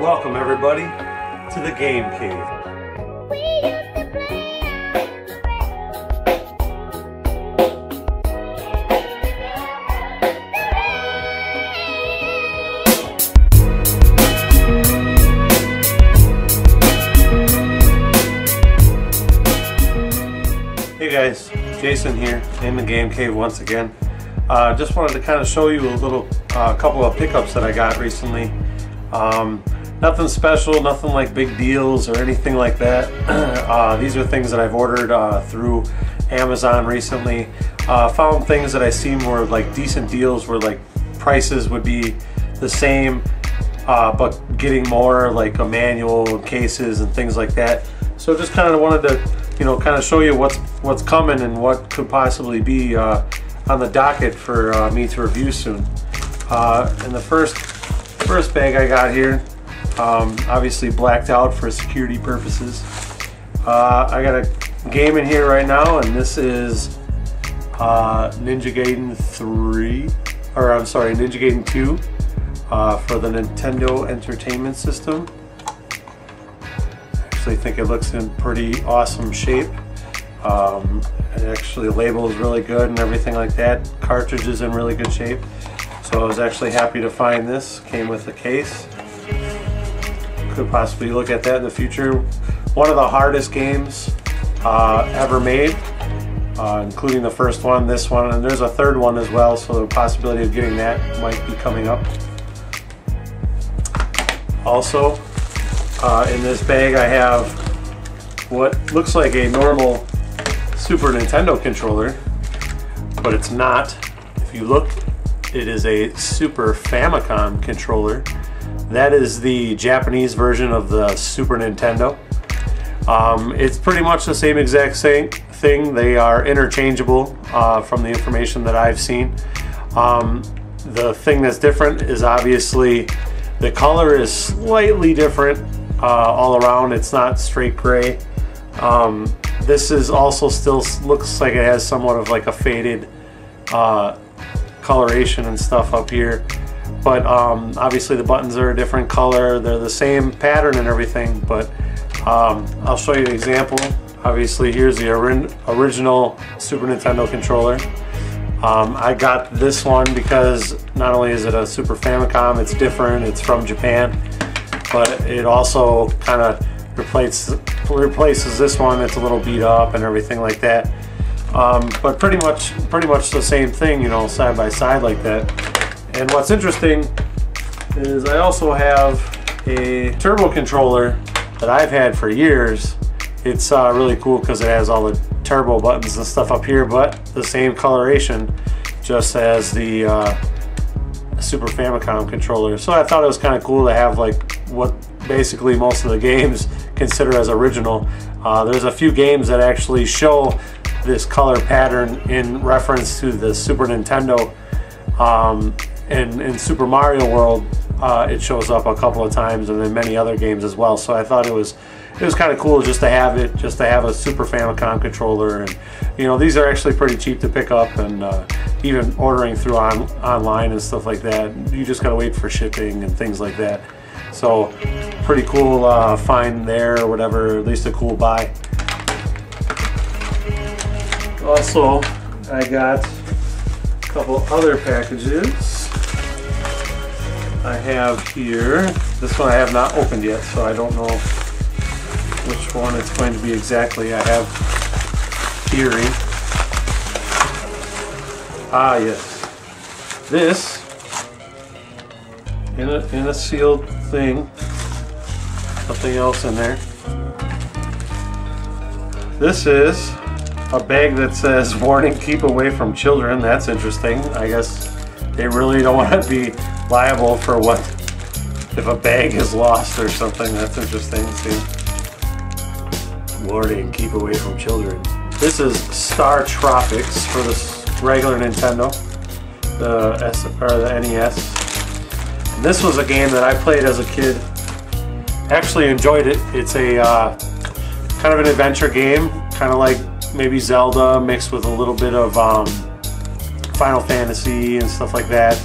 Welcome everybody to the Game Cave. Hey guys, Jason here in the Game Cave once again. Just wanted to kind of show you a little couple of pickups that I got recently. Nothing special, nothing like big deals or anything like that. These are things that I've ordered through Amazon recently. Found things that I seen were like decent deals where like prices would be the same but getting more, like a manual, cases and things like that. So just kind of wanted to, you know, kind of show you what's coming and what could possibly be on the docket for me to review soon. And the first bag I got here, obviously blacked out for security purposes. I got a game in here right now, and this is Ninja Gaiden 3, or I'm sorry, Ninja Gaiden 2 for the Nintendo Entertainment System. I actually think it looks in pretty awesome shape. Actually the label is really good and everything like that. Cartridge is in really good shape. So I was actually happy to find this. Came with a case. Could possibly look at that in the future. One of the hardest games ever made, including the first one, this one, and there's a third one as well, so the possibility of getting that might be coming up. Also, in this bag I have what looks like a normal Super Nintendo controller, but it's not. If you look, it is a Super Famicom controller. That is the Japanese version of the Super Nintendo. It's pretty much the same exact thing. They are interchangeable from the information that I've seen. The thing that's different is obviously the color is slightly different all around. It's not straight gray. This is also still looks like it has somewhat of like a faded coloration and stuff up here, but obviously the buttons are a different color. They're the same pattern and everything, but I'll show you an example. Obviously here's the original Super Nintendo controller. I got this one because not only is it a Super Famicom, it's different, it's from Japan, but it also kind of replaces this one. It's a little beat up and everything like that. But pretty much the same thing, you know, side by side like that. And what's interesting is I also have a turbo controller that I've had for years. It's really cool because it has all the turbo buttons and stuff up here, but the same coloration just as the Super Famicom controller. So I thought it was kind of cool to have like what basically most of the games consider as original. There's a few games that actually show this color pattern in reference to the Super Nintendo. And in Super Mario World, it shows up a couple of times, and then many other games as well. So I thought it was kind of cool just to have it, just to have a Super Famicom controller. And you know, these are actually pretty cheap to pick up, and even ordering through online and stuff like that, you just gotta wait for shipping and things like that. So pretty cool find there, or whatever, at least a cool buy. Also, I got a couple other packages. I have here, this one I have not opened yet, so I don't know which one it's going to be exactly. I have theory. Ah, yes. This, in a sealed thing, something else in there. This is a bag that says, warning, keep away from children. That's interesting. I guess they really don't want to be liable for what if a bag is lost or something. That's interesting. See, warning, keep away from children. This is Star Tropics for the regular Nintendo, the NES. And this was a game that I played as a kid. Actually enjoyed it. It's a kind of an adventure game, kind of like maybe Zelda mixed with a little bit of Final Fantasy and stuff like that.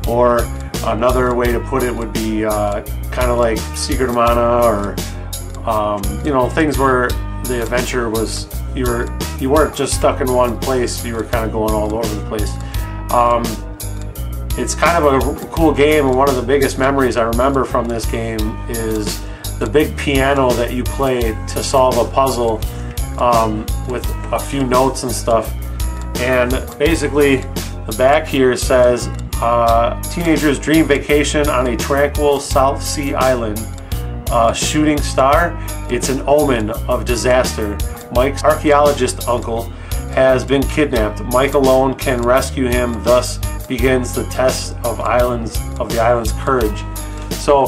Or another way to put it would be kind of like Secret of Mana, or you know, things where the adventure was you weren't just stuck in one place, you were kind of going all over the place. It's kind of a cool game, and one of the biggest memories I remember from this game is the big piano that you play to solve a puzzle with a few notes and stuff. And basically the back here says teenager's dream vacation on a tranquil South Sea island, shooting star. It's an omen of disaster. Mike's archaeologist uncle has been kidnapped. Mike alone can rescue him. Thus begins the test of the island's courage. So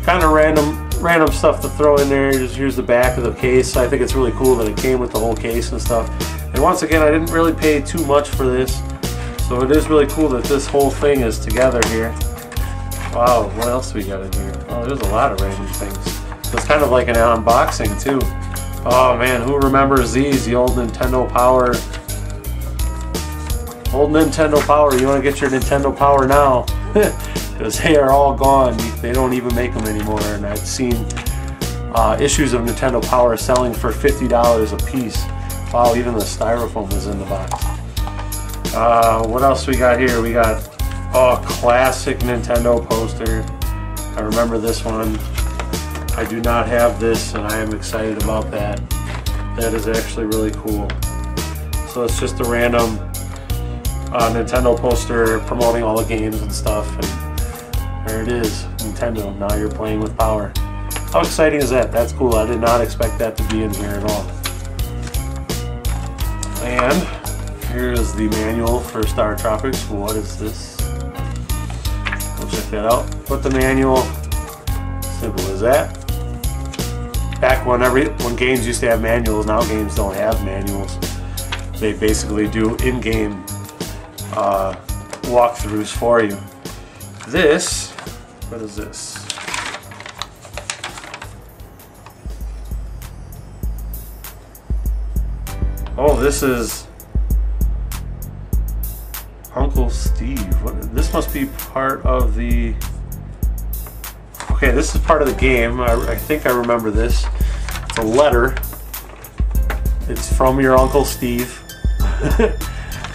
kind of random stuff to throw in there. Just here's the back of the case. I think it's really cool that it came with the whole case and stuff. And once again, I didn't really pay too much for this, so it is really cool that this whole thing is together here. Wow, what else we got in here? Oh, there's a lot of random things. So it's kind of like an unboxing too. Oh man, who remembers these? The old Nintendo Power. Old Nintendo Power. You want to get your Nintendo Power now, because they are all gone. They don't even make them anymore. And I've seen issues of Nintendo Power selling for $50 a piece. Wow, even the styrofoam is in the box. What else we got here? We got a classic Nintendo poster. I remember this one. I do not have this, and I am excited about that. That is actually really cool. So it's just a random Nintendo poster promoting all the games and stuff, and there it is, Nintendo. Now you're playing with power. How exciting is that? That's cool. I did not expect that to be in here at all. And here's the manual for Star Tropics. What is this? We'll check that out. Put the manual. Simple as that. Back when games used to have manuals, now games don't have manuals. They basically do in-game walkthroughs for you. This, what is this? Oh, this is Uncle Steve. This must be part of the... Okay, this is part of the game. I think I remember this. It's a letter. It's from your Uncle Steve.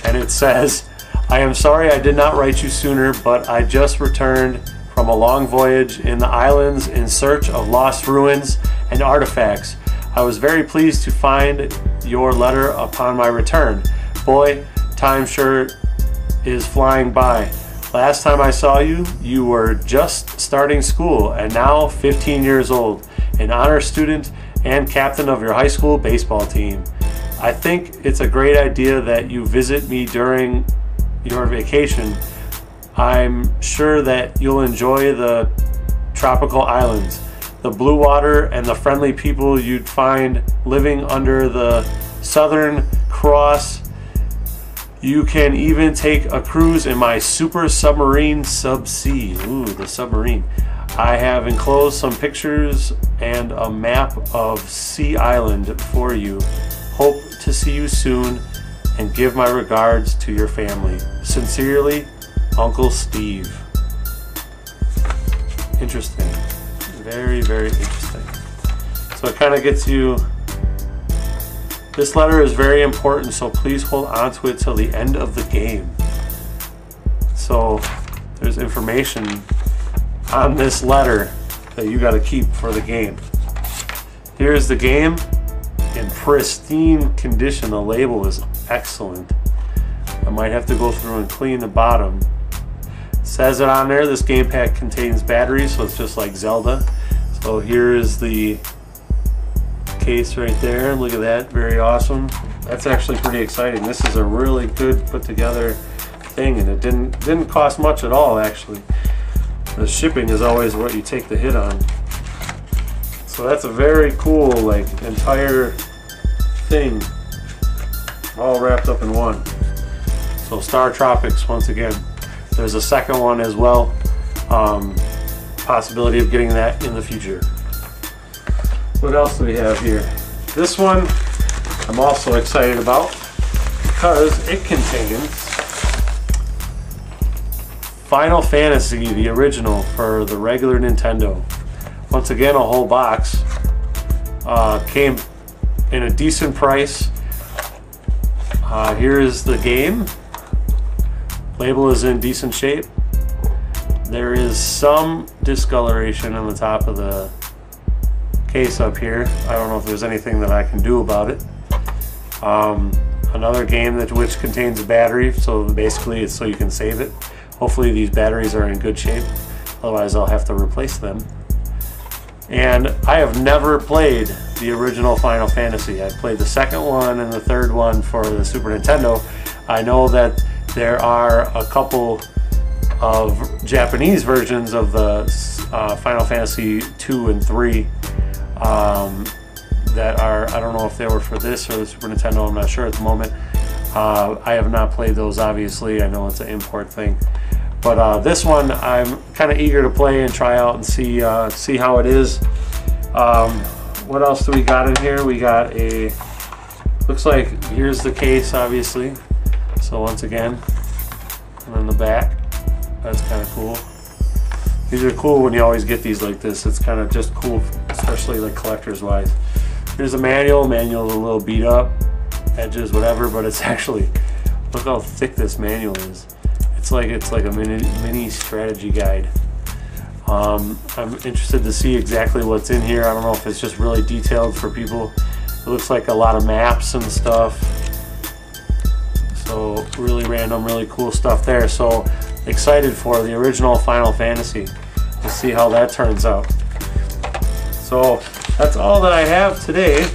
And it says, I am sorry I did not write you sooner, but I just returned from a long voyage in the islands in search of lost ruins and artifacts. I was very pleased to find your letter upon my return. Boy, time sure is flying by. Last time I saw you, you were just starting school, and now 15 years old, an honor student and captain of your high school baseball team. I think it's a great idea that you visit me during your vacation. I'm sure that you'll enjoy the tropical islands, the blue water, and the friendly people you'd find living under the Southern Cross. You can even take a cruise in my super submarine Subsea. Ooh, the submarine. I have enclosed some pictures and a map of Sea Island for you. Hope to see you soon, and give my regards to your family. Sincerely, Uncle Steve. Interesting. Very, very interesting. So it kind of gets you... This letter is very important, so please hold on to it till the end of the game. So there's information on this letter that you got to keep for the game. Here's the game in pristine condition. The label is excellent. I might have to go through and clean the bottom. It says it on there. This game pack contains batteries, so it's just like Zelda. So here is the case right there. Look at that, very awesome. That's actually pretty exciting. This is a really good put together thing, and it didn't cost much at all actually. The shipping is always what you take the hit on. So that's a very cool, like, entire thing all wrapped up in one. So Star Tropics, once again. There's a second one as well. Possibility of getting that in the future. What else do we have here? This one I'm also excited about because it contains Final Fantasy, the original for the regular Nintendo. Once again, a whole box. Came in a decent price. Here is the game. Label is in decent shape. There is some discoloration on the top of the case up here. I don't know if there's anything that I can do about it. Another game which contains a battery, so basically it's so you can save it. Hopefully these batteries are in good shape, otherwise I'll have to replace them. And I have never played the original Final Fantasy. I played the second one and the third one for the Super Nintendo. I know that there are a couple of Japanese versions of the Final Fantasy 2 and 3 that are, I don't know if they were for this or the Super Nintendo, I'm not sure at the moment. I have not played those, obviously. I know it's an import thing. But this one I'm kind of eager to play and try out and see how it is. What else do we got in here? We got a, looks like here's the case, obviously. So once again, and then the back. That's kind of cool. These are cool when you always get these like this. It's kind of just cool, especially like collectors wise. Here's a manual. Manual's a little beat up, edges, whatever, but it's actually, look how thick this manual is. It's like a mini strategy guide. I'm interested to see exactly what's in here. I don't know if it's just really detailed for people. It looks like a lot of maps and stuff. So really random, really cool stuff there. So excited for the original Final Fantasy to see how that turns out. So that's all that I have today.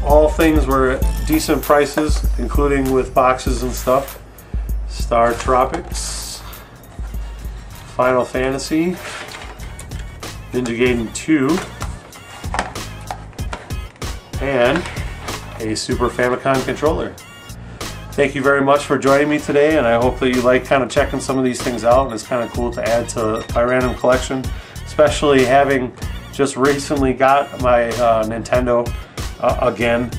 All things were decent prices, including with boxes and stuff. Star Tropics, Final Fantasy, Ninja Gaiden 2, and a Super Famicom controller. Thank you very much for joining me today, and I hope that you like kind of checking some of these things out, and it's kind of cool to add to my random collection, especially having just recently got my Nintendo again.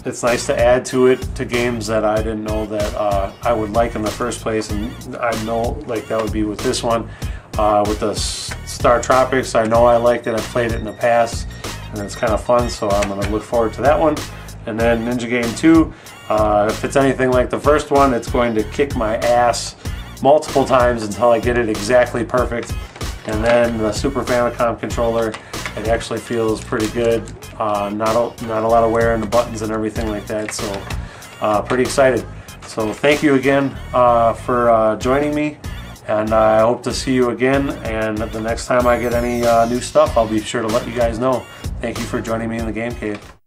It's nice to add to it, to games that I didn't know that I would like in the first place, and I know like that would be with this one. With the Star Tropics, I know I liked it, I played it in the past, and it's kind of fun, so I'm going to look forward to that one. And then Ninja Gaiden 2, if it's anything like the first one, it's going to kick my ass multiple times until I get it exactly perfect. And then the Super Famicom controller, it actually feels pretty good. Not a lot of wear in the buttons and everything like that, so pretty excited. So thank you again for joining me, and I hope to see you again, and the next time I get any new stuff, I'll be sure to let you guys know. Thank you for joining me in the Game Cave.